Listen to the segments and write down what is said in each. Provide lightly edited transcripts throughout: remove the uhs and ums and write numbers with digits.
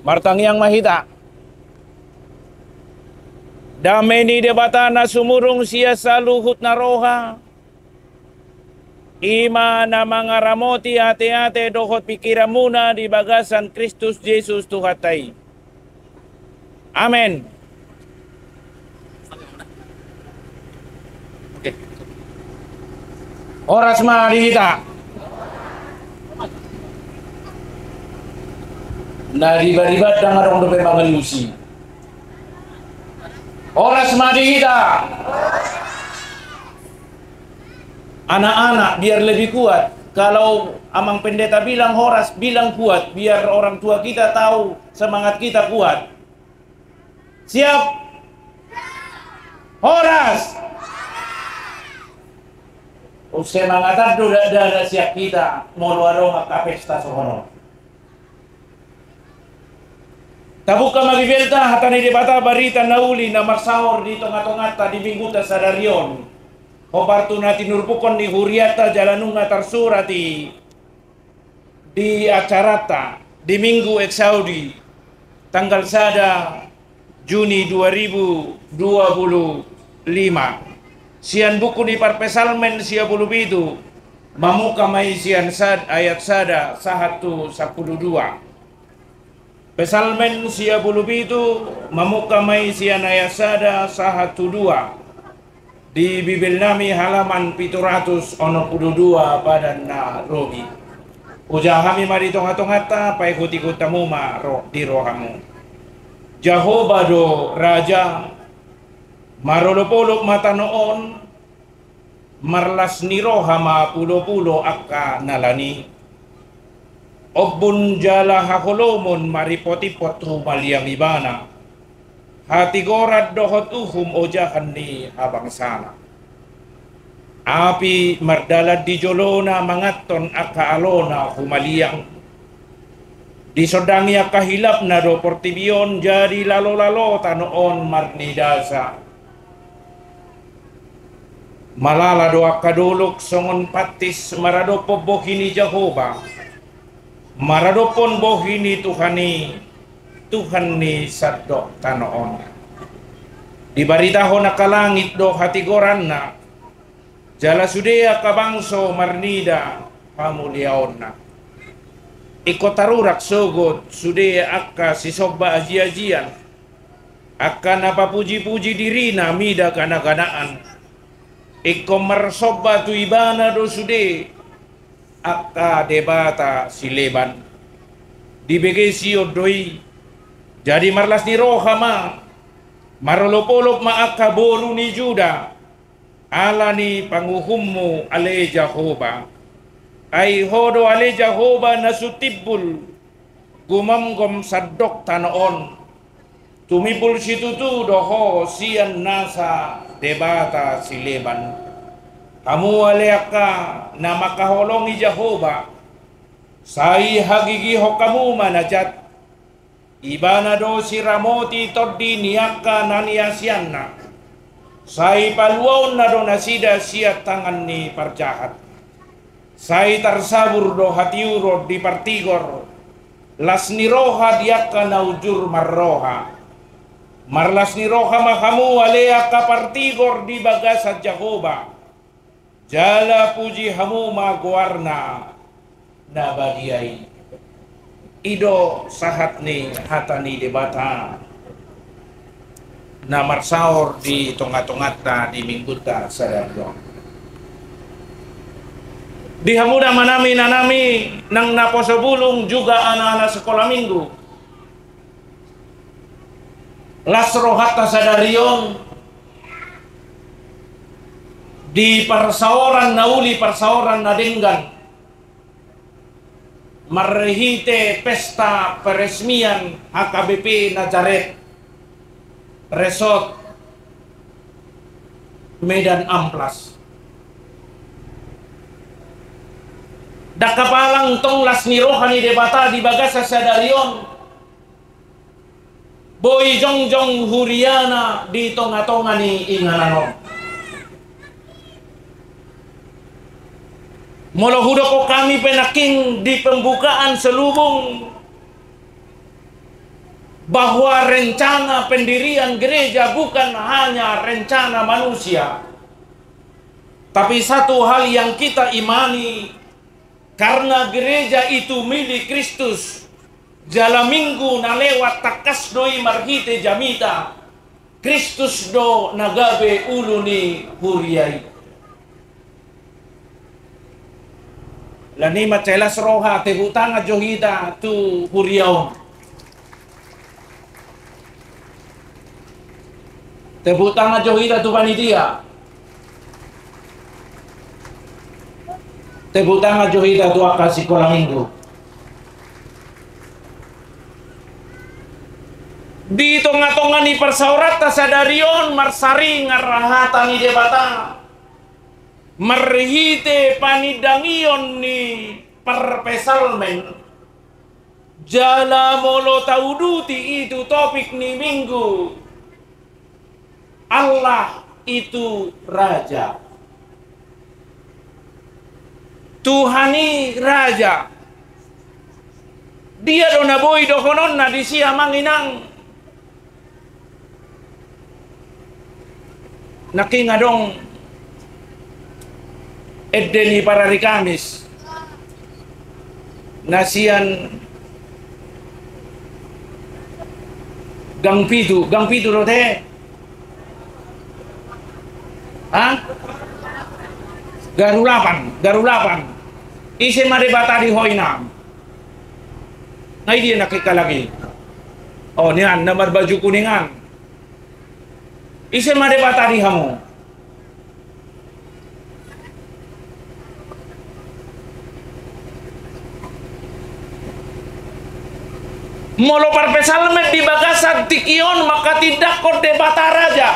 Martang yang mahita. Damai ni debata na sumurong siya sa luhut na roha. Ima na mga ramoti ate-ate dohot pikiran muna di bagasan Kristus Jesus Tuhatay. Amen. Okay. Oras marita. Nariba-ribat ang arong dope mga lusi. Oras madihita. Anak-anak biar lebih kuat. Kalau amang pendeta bilang Horas bilang kuat, biar orang tua kita tahu semangat kita kuat. Siap? Horas. Semangat ada siap kita mau warong ka pesta sohono. Tabuka magibelta hatani di bata barita nauli na marsahor di tonga-tongata di mingguta sa daryon. Hopartu na tinurpukon ni Huriata jalanunga tarsurati di acarata di minggu eksaudi tanggal sada Juni 2025. Sian buku di parpesalmen sia bulu bitu mamuka mai sian sad ayat sada 1:12. Pesalmen sia bulu bitu mamuka mai sian ayat sada 1:2 di Bibel nami halaman 762 pada na rogi. Ujahami mari tonga-tongata paikut-ikut tamu ma di rohamu. Jehovah do raja marolopolok mata noon marlas ni roha ma pulo-pulo akka nalani. Obbun jala hakolomon maripotipot humaliang ibana. Hati gorad dohot uhum ojahan ni habang sana. Api mardalad di jolona mangaton akka alona humaliang. Disodangi akka hilap na do portibion jadi lalo-lalo tanoon marnidasa. Malala do akka duluk songon patis marado po bohini Jehovah. Maradopon bohini Tuhan ni sadok tanoon. Dibaritaho na kalangit do hatigoran na. Jala sudea kabangso marnida pamuliaon na. Ikotarurak sogod sudea akka sisobba aji-ajian. Akka napapuji-puji dirina mida kana-kanaan. Iko marsobba tu ibana do sude akka debata sileban dibege siyo doi jadi marlas ni roha ma marolopolop ma akka bolu ni Juda ala ni panguhummu ale Jehovah ay hodo ale Jehovah nasutibul gumamgom sadok tanoon tumipul situtu doho sian nasa debata sileban. Kamu aleaka na makaholongi Jehovah sai hagigi ho kamu manajat ibana do si ramoti toddi niaka naniasianna sai paluon na do nasida siya tangan ni parjahat sai tarsabur do hatiuro di partigor las ni roha diaka naujur marroha marlas ni roha makamu aleaka partigor di bagasa Jehovah. Jala puji hamu maguarna nabadiai. Ido sahat ni hatani debata na marsaor di tonga-tongata di mingguta sadaryo. Di hamuda manami nanami nang naposobulong juga anak-anak sekolah minggu. Lasrohata sadaryon di parsaoran nauli parsaoran nadenggan marhite pesta peresmian HKBP Nazaret Resort Medan Amplas dakapalang tonglas ni rohani debata di bagasa sadaryon boy jongjong huriana di tonga-tonga ni ingananon. Mula hudo ko kami penaking di pembukaan selubung bahwa rencana pendirian gereja bukan hanya rencana manusia, tapi satu hal yang kita imani, karena gereja itu milik Kristus. Jala minggu na lewat takas doi marhite jamita, Kristus do nagabe uluni huriai. Lani macelas roha te hutanga johida tu huriau. Te hutanga johida tu panitia. Te hutanga johida tu akasi kola minggu. Di tonga-tonga ni persaurata sadarion marsari ngarahata ni debata marhite panidangion ni perpesalmen jala molo tauduti itu topik ni minggu. Allah itu raja, Tuhani raja. Dia dona boy dokonon na di siya manginang nakingadong edeni para rikamis nasian gang pitu do te garulapan isi madebata di hoinam ngai dia nakikalagi nian namar baju kuningan isi madebata di hamu molo parpesalmet di bagasan tikion maka tidak kau debata raja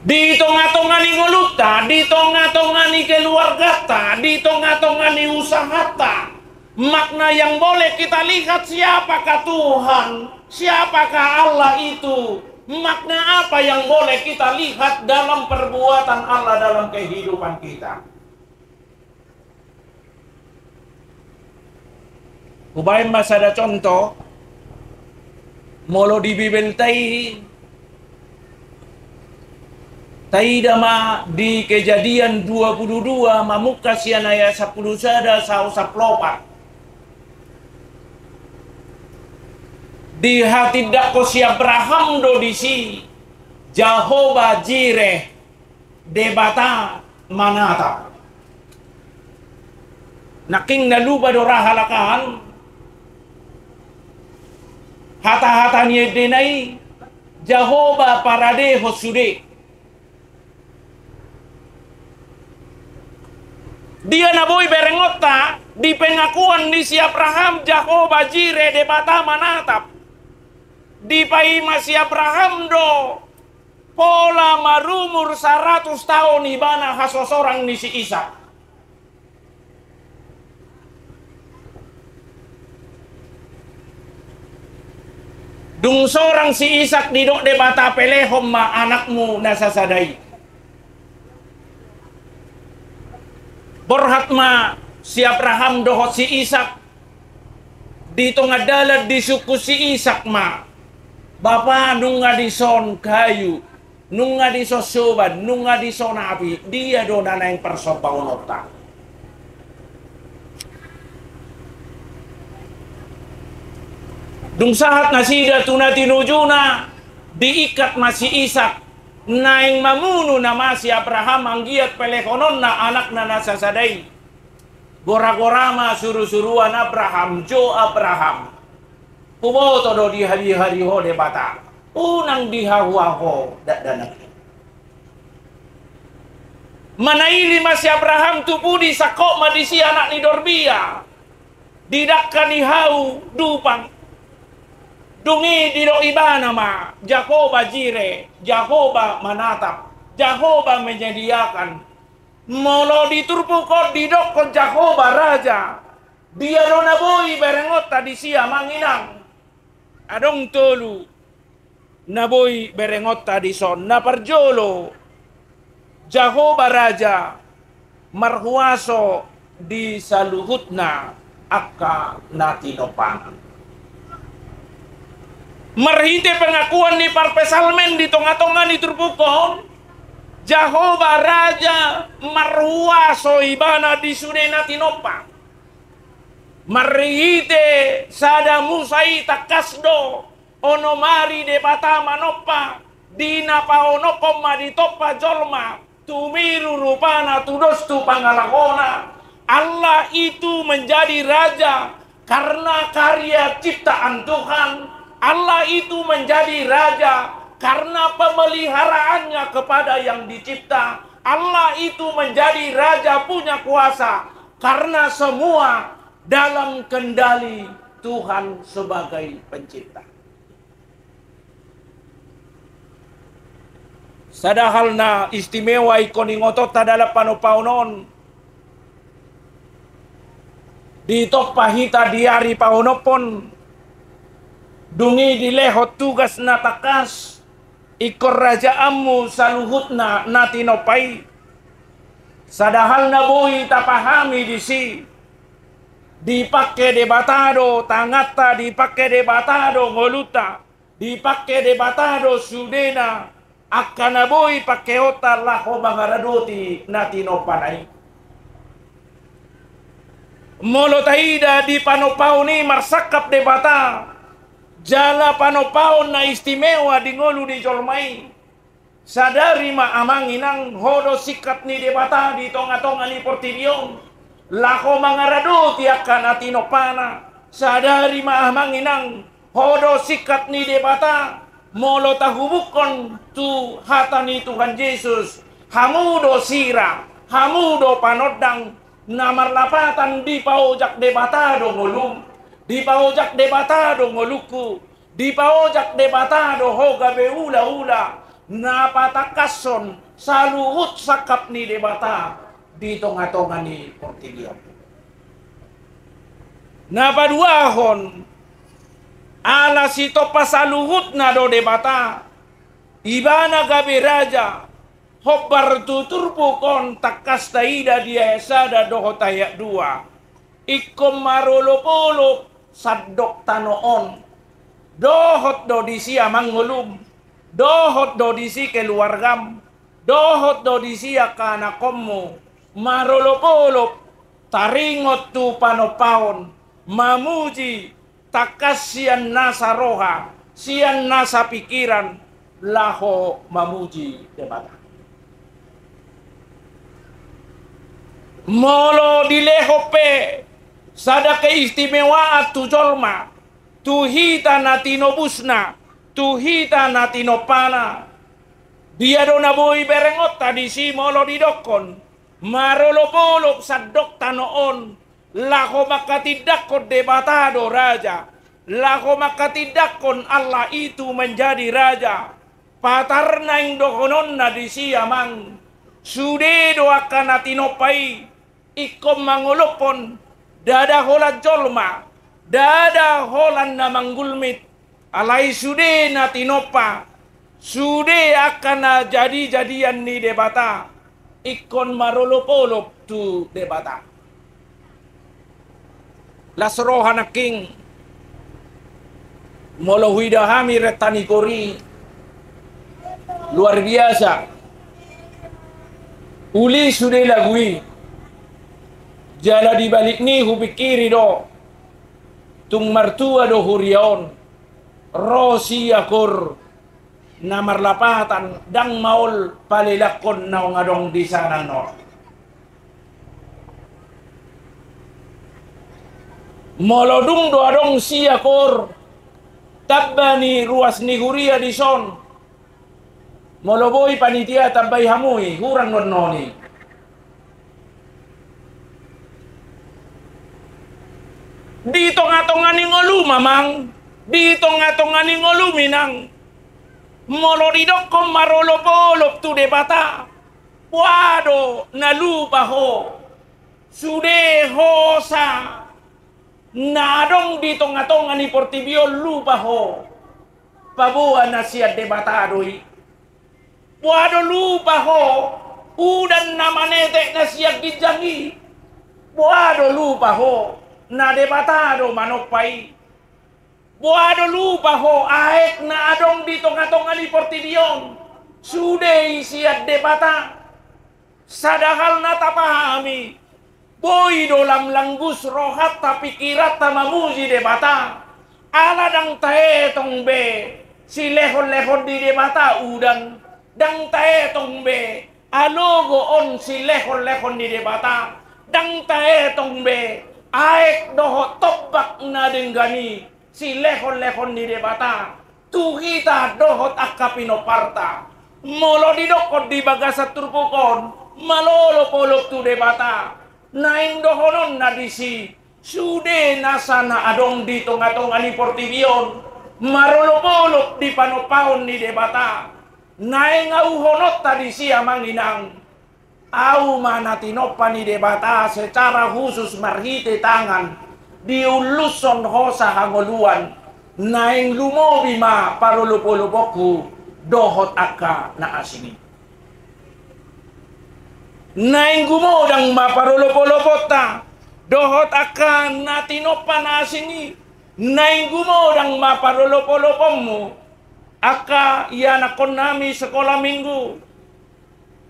di tonga-tonga ni ngoluta, di tonga-tonga ni keluargata, di tonga-tonga ni usahata. Makna yang boleh kita lihat siapakah Tuhan, siapakah Allah itu. Makna apa yang boleh kita lihat dalam perbuatan Allah dalam kehidupan kita. Kubain mas ada contoh, molo di Bibel Taidama di Kejadian 22 mamuka sianaya 10 sada sau saplopat. Di hati dako si Abraham do di si Jehovah Jireh debata manata. Naking naluba do rahalakan hata-hata ni denai Jehovah parade hosude. Dia naboy berengota di pengakuan di si Abraham Jehovah Jireh debata manatap. Di paima si Abraham do pola marumur 100 tahun ibana hasosorang ni si Ishak. Dung sorang si Ishak didok debata pelehom ma anakmu nasasadai. Borhatma si Abraham dohot si Ishak di tengah dalat di suku si Ishak ma bapa nunga di son kayu nunga di sosoban nunga di son api dia dona na yang persobangon otak dung sahat nasida tuna tinujuna diikat masih Ishak naing mamunu nama si Abraham anggiat pelekonon na anak na nasasadai gora-gorama suruh-suruan Abraham pumoto do di hari-hari ho debata unang dihahuaho danak manaili mas si Abraham tupudi sakok madisi anak ni Dorbia didakkan ni hau dupang dungi diro ibana ma Jehovah Jireh, Jehovah manatap, Jehovah menyediakan. Molo diturpukot didokon Jehovah raja. Dia dona boy berengota di sia manginang. Adong tolu naboy berengota di son na parjolo. Jehovah raja marhuaso di saluhutna akka natinopang. Merhite pengakuan ni parpesalmen di tonga-tonga ni turpukon. Jehovah Raja marhuaso ibana di sunena tinopa. Marhite sada musai takasdo onomari de bata manopa dina pa onokoma di topa jolma tumiru rupana tudostu pangalakona. Allah itu menjadi raja karena karya ciptaan Tuhan. Allah itu menjadi raja karena pemeliharaannya kepada yang dicipta. Allah itu menjadi raja punya kuasa karena semua dalam kendali Tuhan sebagai pencipta. Sadahalna istimewa ikon ingotot adalah panopaunon. Di pahita diari paunopon dungi dilehot tugas natakas ikor rajaanmu saluhutna natinopai. Sadahal na boy tapahami disi dipake debatado tangata dipake debatado ngoluta dipake debatado sudena akana boy pakeota laho bangaradoti natinopanai. Molo taida di panopau ni marsakap debata jala panopau na istimewa di ngolu di jolmai sadari ma amanginang hodo sikat ni debata di tonga-tonga ni portibion lako mangarado tiakan atinopana sadari ma amanginang hodo sikat ni debata molo tahubukon tu hatani Tuhan Yesus hamudo sira hamudo panodang namar lapatan di paojak debatado ngolum di paojak debatado ngoluku di paojak debatado hoga beula-ula napatakason saluhut sakap ni debata di tonga-tonga ni portigion napaduahon ala sito pasaluhut na do debata ibana gabe raja hobbar tuturpu kon takas taida dia esada doho tayak dua ikom marolopolo sadok tanoon dohot do disi amangulum dohot do disi keluargam dohot do disi akanakommu marolopolo taringot tu panopaon mamuji takas sian nasa roha sian nasa pikiran laho mamuji debata. Molo dilehope sada keistimewaan tu jolma tu hita natinobusna tu hita natinopana dia dona boy berengot tadi si molo didokon marolopolok sadok tanoon laho makatidakon debatado raja laho makatidakon Allah itu menjadi raja patarna ing dokononna di siamang sude doakan natinopai ikom mangulopon dada holan jolma dada holan na manggulmit alai sude natinopa sude akan jadi-jadian ni debata ikon marolopolop tu debata lasrohan aking molohuidahami retani kori luar biasa uli sude lagui jala di balik ni hupikiri do tung martua do hurion rosi akur namar lapatan dang maul palilakon na ngadong di sana no molodung do adong si akur tabbani ruas ni huria di son moloboy panitia tabbay hamui hurang noni di tonga-tonga ni ngolu mamang di tonga-tonga ni ngolu minang moloridok kom marolopolop tu debata wado nalupa ho sude hosa nadong di tonga-tonga ni portibio lupa ho pabuan na siya debata doi wado lupa ho udan namanete na siya gijangi wado lupa ho na debatado manopai Buado lupa ho aek na adong di tonga-tonga ni Portidion. Sude siat debata. Sadahal na tapahami. Boy dolam langgus rohat tapi kirat tamamuji debata. Ala dang tae tong be. Si lehon-lehon di debata udang. Dang tae tong be. Alogo on si lehon-lehon di debata. Dang tae tong be. Aek doho tobak na denggani. Si lehon-lehon di debata. Tuhita dohot akapinoparta. Molo didokot di bagasat turpukon. Malolo polok tu debata. Naing dohonon na disi. Sude nasana adong di tonga-tonga ni Portidion. Marolo polok di panopaon ni debata. Naing auhonot tadi siya manginang. Au manatinopa ni debata secara khusus marhite tangan. Diuluson hosa hangoluan. Naing lumobi ma parulupulupoku dohot akka na asini. Naing gumodang ma parulupulupota dohot akka na tinopa na asini. Naing gumodang ma parulupulupomu akka ianakon nami sekolah minggu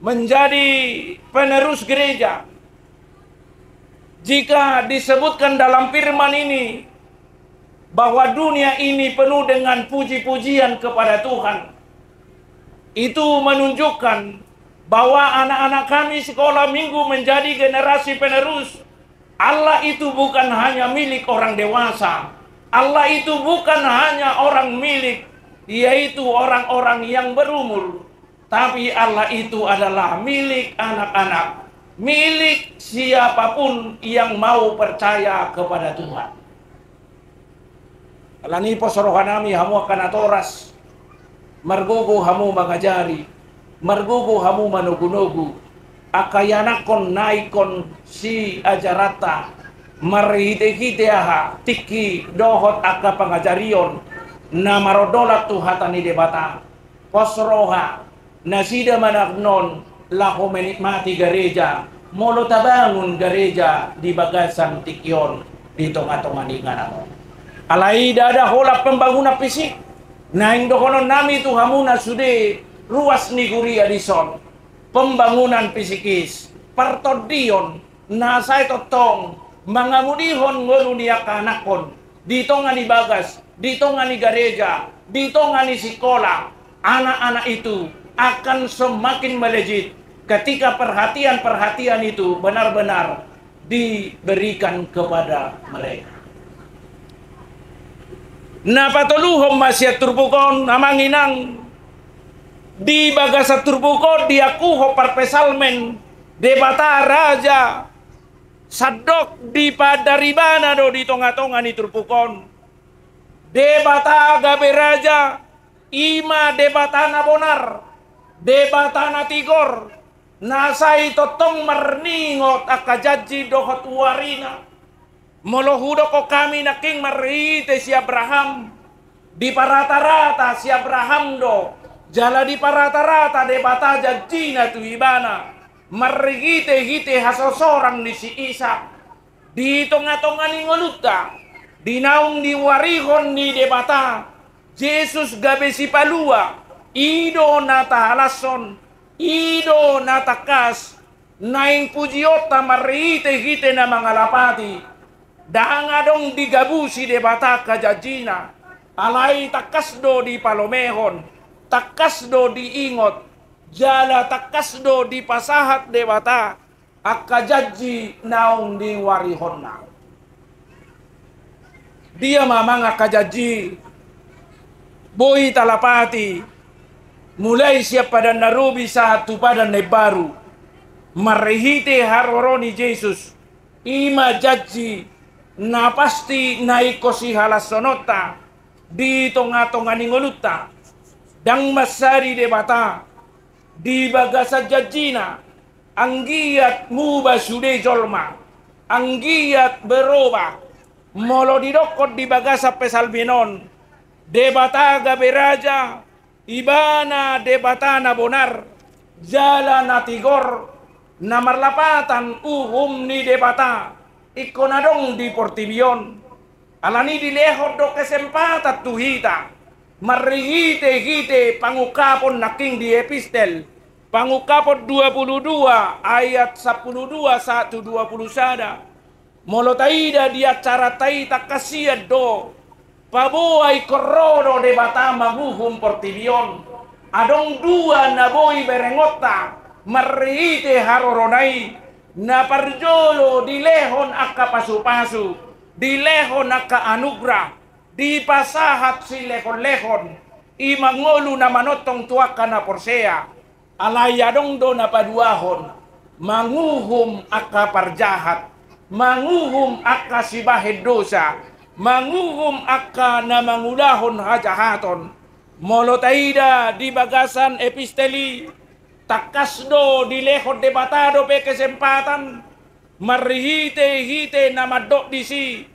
menjadi penerus gereja. Jika disebutkan dalam firman ini bahwa dunia ini penuh dengan puji-pujian kepada Tuhan, itu menunjukkan bahwa anak-anak kami sekolah minggu menjadi generasi penerus. Allah itu bukan hanya milik orang dewasa. Allah itu bukan hanya orang milik, yaitu orang-orang yang berumur. Tapi Allah itu adalah milik anak-anak, milik siapapun yang mau percaya kepada Tuhan. Alani po sorohanami hamu akan atoras, margogo hamu mangajari, margogo hamu manugunugu, akayanakon naikon si ajarata, marhite-hite aha, tiki dohot aka pangajarion, na marodolat tuhatani debata, posroha, nasida managnon, laho menikmati gereja, molo tabangun gereja di bagasan tikyon, di tonga-tonga ni nganamo. Alai dada holap pembangunan fisik, naing dokonon nami tu hamuna sude ruas ni guri adison, pembangunan fisikis, partodion, nasay totong, mangamudihon ngonu niya kanakon, di tonga ni bagas, di tonga ni gereja, di tonga ni sekolah, anak-anak itu akan semakin melejit ketika perhatian-perhatian itu benar-benar diberikan kepada mereka. Napatuluhom masya turbukon namanginang di bagasa turbukon diakuho parpesalmen debata raja sadok di padaribana do di tonga-tonga ni turbukon debata gabe raja ima debata na bonar debata na tigor nasay totong marningot akajaji dohot warina. Molohudo ko kami na king marite si Abraham. Di parata-rata si Abraham do. Jala di parata-rata de bata jajina tu ibana. Marigite-gite hasosorang ni si Isa. Di tonga-tonga ni ngoluta. Di naung ni warihon ni de bata. Jesus gabe si palua. Ido nata halason. Ido nata kas. Naing pujiota marite-gite na mga lapati. Dangadong digabusi de bata kajajina. Alay takasdo di palomehon. Takasdo di ingot. Jala takasdo di pasahat de bata. Akajaji naong di warihon na. Dia mamang akajaji. Boy talapati. Mulai siap pada narubi saat tupadan na baru. Marihite haroroni Jesus. Ima jaji. Na pasti naiko si halasonota di tonga-tonga ningoluta dang masari de bata di bagasa jajina anggiat muba sude jolma anggiat beroba molo didokot di bagasa pesalbinon de bata gabe raja ibana de bata na bonar jala na tigor na marlapatan uhum ni de bata ikonadong di Portidion Alani dilehod do kesempatan tuhita. Marihite-hite pangukapon naking di epistel. Pangukapon 22 ayat 12 1:21. Molotaida di acara taita kasiad do. Pabuay korono de bata maguhum portibion. Adong dua na boy berengota. Marihite haroronay. Na parjolo dilehon akka pasu-pasu. Dilehon akka anugrah. Di pasahat si lehon-lehon. Imangolo na manotong tuwaka na porsea. Alayadong do na paduahon. Manguhum akka parjahat. Manguhum akka sibahid dosa. Manguhum akka na mangulahon hajahaton. Molotaida di bagasan episteli. Takasdo di lehon debatado pe kesempatan. Marihite-hite na madok disi.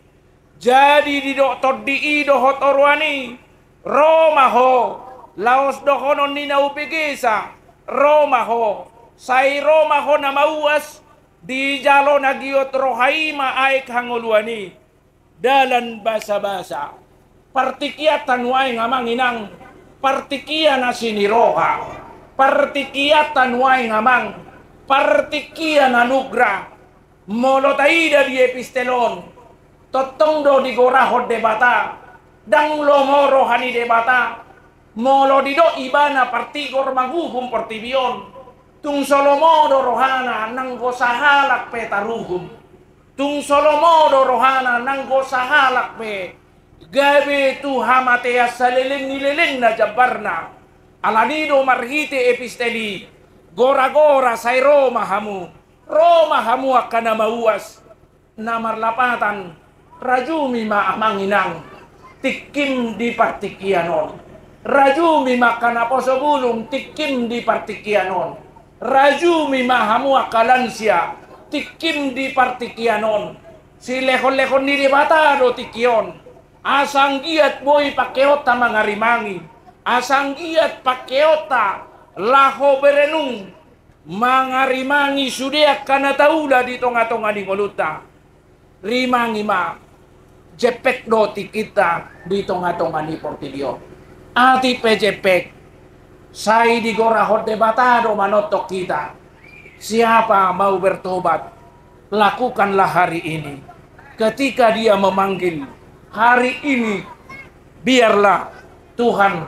Jadi di doktor di ido hotorwani. Roma ho. Laos dohonon ni na upigisa. Roma ho. Say Roma ho na mauas. Di jalo na giyot rohaima aik hanguluani. Dalan basa-basa. Partikiatan way nga manginang. Partikia na siniroha. Partikiatan way nga mang. Partikia na nugra. Molotaida di epistelon. Totong do di gorahod de bata. Dang lomoro hani de bata. Molo di do ibana partigor maguhum portibion. Tung solomodo rohana nang gosahalak petaruhum. Tung solomodo rohana nang gosahalak pe. Gabi tu hamatea salilin nililin na jabarna. Alanido marhite episteli. Gora-gora say Roma hamu. Roma hamu akan mauas. Namarlapatan. Rajumi maamanginang. Tikim di partikianon. Rajumi makana posobulung. Tikim di partikianon. Rajumi mahamu akalansia. Tikim di partikianon. Si lehon-lehon ni bata do tikion. Asang giat boy pakeota mangarimangi. Asang giat pakeota laho berenung. Mangarimangi sudia kana taula di tonga-tonga di ngoluta. Rimangi ma. Jepek doti kita di tonga-tonga di portidio. Ati pejepek. Say di gorahot de batado manotok kita. Siapa mau bertobat, lakukanlah hari ini. Ketika dia memanggil, hari ini biarlah Tuhan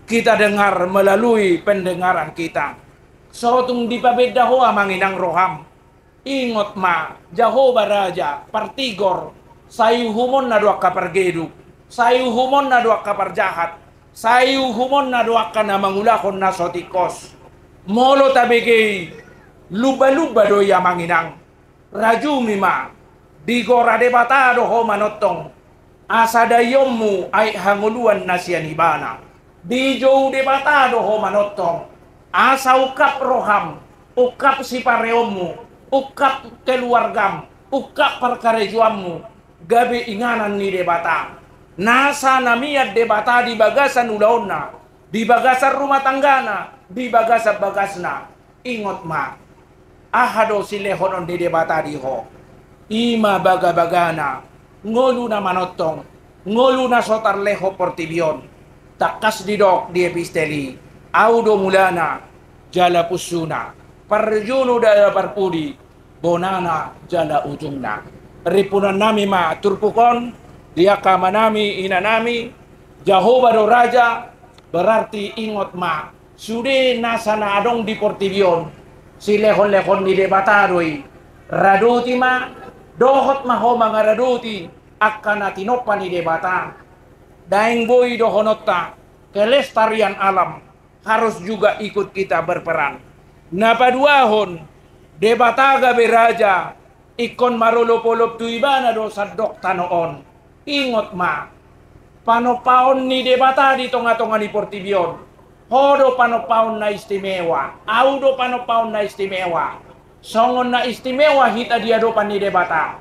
kita dengar melalui pendengaran kita. Sotung di pabedahoa manginang roham. Ingot ma, Jehovah Raja, partigor, sayu humon na doa kapargedu, sayu humon na doa kaparjahat, sayu humon na doa kana mangulahon na sotikos. Molo tabigay luba-luba do ya manginang. Rajumi ma digora debatado ho manotong. Asadayommu ay hanguluan na siya nibana. Dijo debatado ho manotong. Asa ukap roham, ukap si pareommu, ukap keluargam, ukap perkarejuammu. Gabi inganan ni debata. Nasa namiat debata di bagasan ulauna, di bagasan rumah tanggana, di bagas-bagasna. Ingot ma. Ahado si lehonon di debata di ho. Ima baga-bagana. Ngolu na manotong. Ngolu na sotar leho portibion. Takas didok di episteli. Audo mulana. Jala pusuna. Parjuno dala parpudi. Bonana jala ujungna. Ripunan nami ma turpukon. Dia kama nami ina nami. Jehovah do Raja. Berarti ingot ma. Sude nasana adong di portibion. Si lehon-lehon ni debataroi. Raduti ma. Dohot maho mga raduti. Akan natinopan ni debata. Daing boy dohonotta. Kelestarian alam. Harus juga ikut kita berperan. Napaduahon. Debataga beraja. Ikon marulopolop tuibana do sadok tanoon. Ingot ma. Panopaon ni debata di tonga-tonga di portibion. Hodo panopaon na istimewa. Audo panopaon na istimewa. Songon na istimewa hita diadopan ni debata.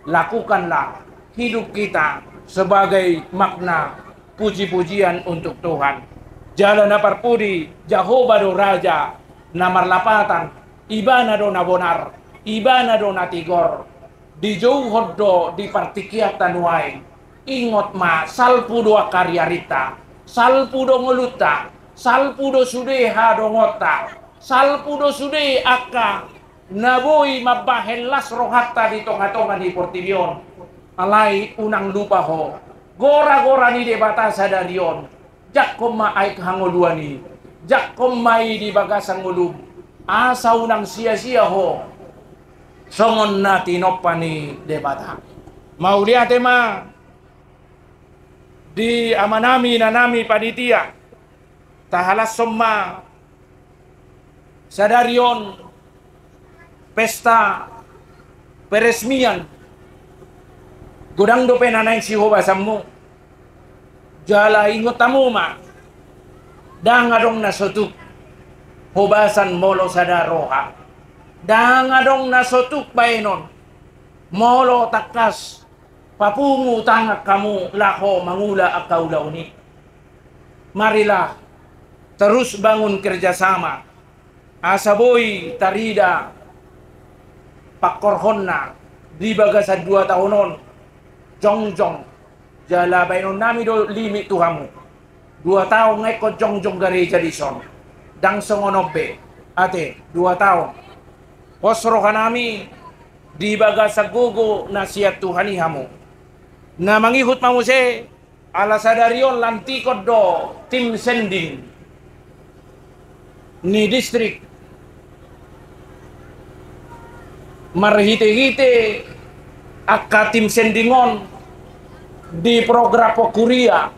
Lakukanlah hidup kita sebagai makna puji-pujian untuk Tuhan. Jalan na parpudi, Jehovah do Raja, na marlapatan, ibana do na bonar, ibana do na tigor. di jauh hodo di partikia tanuai ingot ma salpudo karyarita salpudo ngoluta salpudo sude hado ngota salpudo sude aka naboy mabahelas rohatta di tonga-tonga di Portibion alai unang lupa ho gora-gora ni debata sadarion jak koma ay hangoluani jak komai di bagasang ulub asa unang sia-sia ho songon na tinopani debata mauliate ma di amanami na nami panitia tahalas somma sadarion pesta peresmian gudang do penanay si hobasammu jala ingot tamu ma dangadong nasotuk hubasan molo sadaroha dangadong nasotuk bainon molo takas papungu tangak kamu lako mangula akau launi marilah terus bangun kerjasama asaboy tarida pakorhonna di bagasad 2 tahunon jongjong jala bainon nami do limit tuhamu 2 tahun ngeko jongjong gereja di son dang songonobe ate 2 tahun posro kanami di bagasad gugu nasihat Tuhani hamu na mangihut mamuse ala sadarion lantikod do tim sending ni distrik marhite-hite akka tim sendingon di program Kuria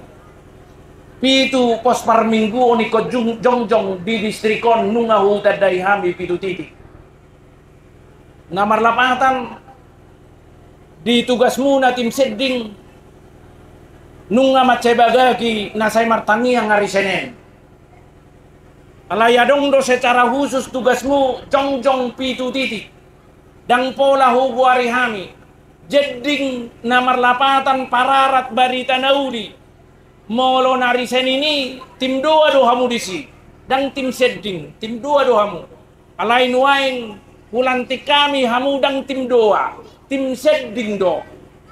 pitu pos par minggu oni ko jongjong di distrikon nunga hutad dai hami pitu titik ngamar lapatan di tugasmu na tim sending nunga macebagagi nasay martangi ang hari Senin alayadong do secara khusus tugasmu jongjong pitu titik dang pola hugo hari hami jeding namar lapatan pararat barita naudi molo nari senini tim 2 do hamu disi dang tim seding tim 2 do hamu alai nuain hulanti kami hamu dang tim 2 tim seding do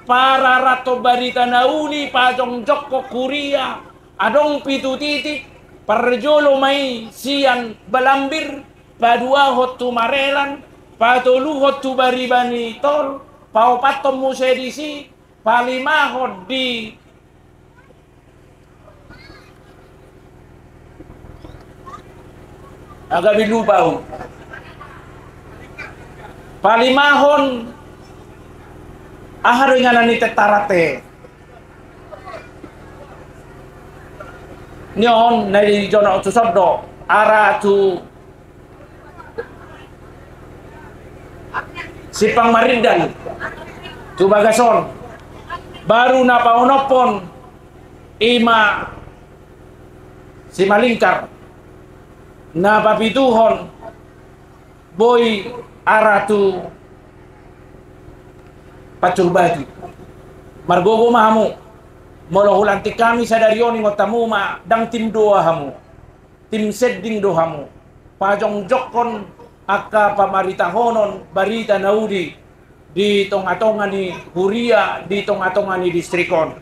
pararat to barita naudi pajong jokko Kuria adong pitu titik parjolo mai sian balambir padua hotu marelan patolu hotu baribani tol paupatom musedisi palimahod di agak bilubau palimahon aharo nga nani tetarate nyon nai jono tusabdo ara tu Sipang Marindan tu bagason baru napaunopon ima si malingkar na papituhon boy aratu pacurbagi margogo mahamu molo hulanti kami sadarioni ngotamu ma dang tim 2 hamu tim sedding do hamu pajong jokon aka pamaritahonon barita naudi di tonga-tonga ni Kuria di tonga-tonga ni distrikon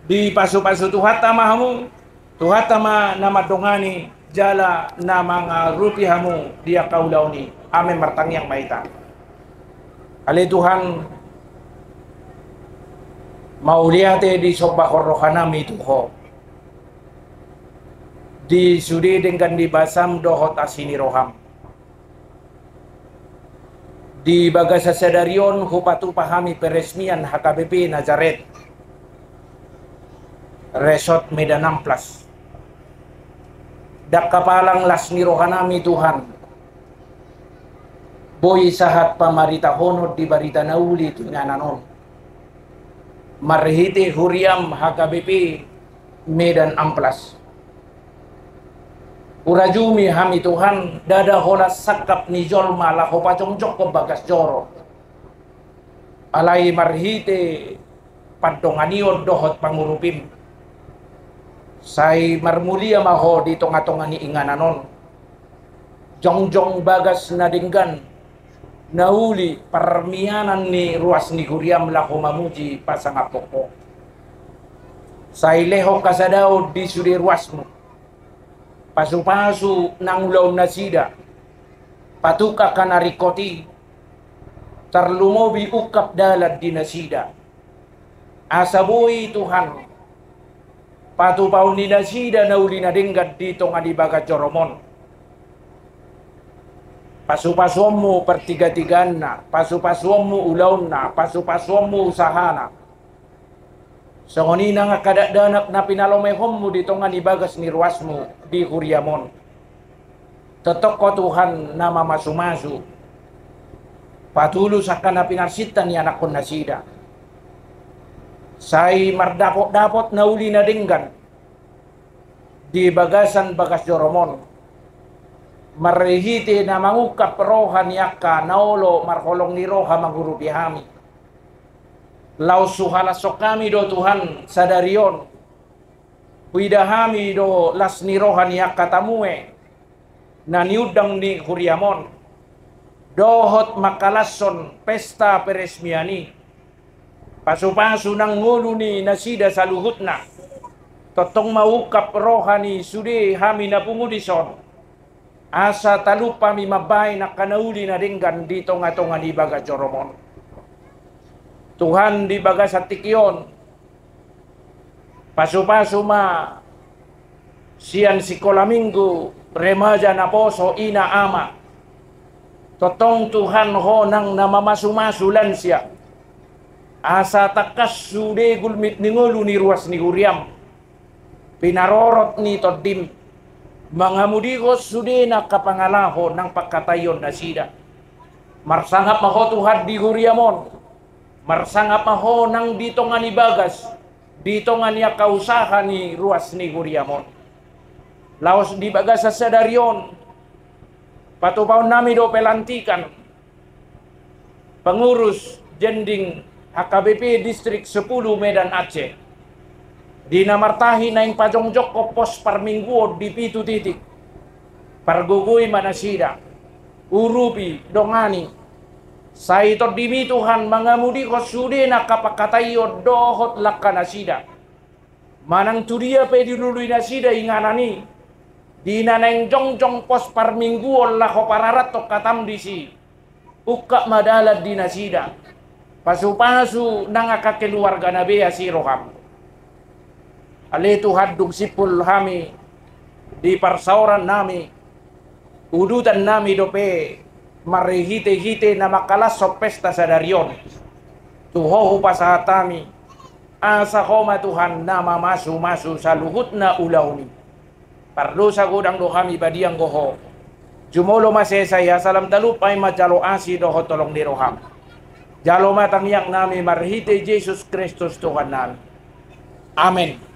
di pasu-pasu tuhata mahamu tuhata ma namadongani jala na mga rupihamu dia kaulaw ni amin martangyang maita ali Tuhan mauliate di sobahorohanami tuho di sudi dengan di basam dohot asini roham di bagasa sadarion hupatu pahami peresmian HKBP Nazaret Resort Medan Amplas dak kapalang lasni rohanami Tuhan boy sahat pamarita honor di barita nauli tinananon marhite huriam HKBP Medan Amplas urajumi hami Tuhan dada holas sakap ni jolma la hopacong ko bagas joro alai marhite padonganion dohot pangurupim say marmulia maho di tonga-tonga ni ingananon jongjong bagas nadinggan nauli permianan ni ruas ni Guriam lako mamuji pasangapoko. Saileho kasadao di sudi ruasmu. Pasu-pasu nang ulaw na sida. Patuka ka narikoti. Tarlumobi ukap dalad di nasida. Asabuhi Tuhan. Patupaw ni nasida na uli na dinggad dito nga di baga Joromon. Pasu-pasuan mo pertiga-tigaan na. Pasu-pasuan mo ulaw na. Pasu-pasuan mo usahana. So ngunina nga kadadanak na pinalomehom mo dito nga nibagas ni ruas mo di Huriamon. Totok ko Tuhan na mamasumasu. Patulo sa ka na pinarsitan ni anak ko na sida. Say mardapot-dapot na uli na dinggan. Di bagasan bagas Joromon. Marihiti na mangukap roha niya ka naolo marholong ni roha magurupihami. Lau suhalasok kami do Tuhan sadarion. Widahami do las ni roha niya katamue. Na niudang ni Huriamon. Dohot makalason pesta peresmiani. Pasu-pasu ng ngulo ni nasida sa luhut na. Totong maukap roha ni sudi hami na pungudison. Asa talupa mi mabay na kanauli na ringgan dito nga to nga di baga Joromon. Tuhan di baga sa tikyon. Pasu-pasu ma siyan si Kolamingo remaja na poso ina ama. Totong Tuhan ho nang namamasulan siya. Asa takas sude gulmit ni ngulu ni ruas ni Guriam. Pinarorot ni Todim. Mga mudigos sude na kapangalaho ng pagkatayon na sida. Marsangap maho Tuhan di Guriamon. Marsangap maho nang dito nga ni Bagas. Dito nga niya kausahan ni ruas ni Guriamon. Laos di Bagas sa Sadarion. Patupaw nami do pelantikan. Pengurus jending HKBP Distrik 10 Medan Aceh. Di namartahi na yung pajongjok ko pos parmingguod di pitu titik. Parguguy manasida. Urupi dongani. Sa ito dimi Tuhan mga mudi ko sudi na kapakatayo dohot lakanasida. Manang turia pe diluluy nasida inganani. Di na nang jongjong pos parmingguol lako pararato katam disi. Uka madalad di nasida. Pasu-pasu nangakakeluarga na beya si Roham. Alito hadug sipul hami di parsauran nami. Udutan nami dope marihite-hite na makalas sa pesta sa Darion. Tuhoho pa sa hatami. Asa koma Tuhan na mamasu-masu sa luhut na ulaw ni. Parlo sa gudang do kami badiyang goho. Jumolo masesaya salam talupay majalo asi doho tolong di Roham. Jalo matangyak nami marhite Jesus Kristus Tuhan nami. Amen.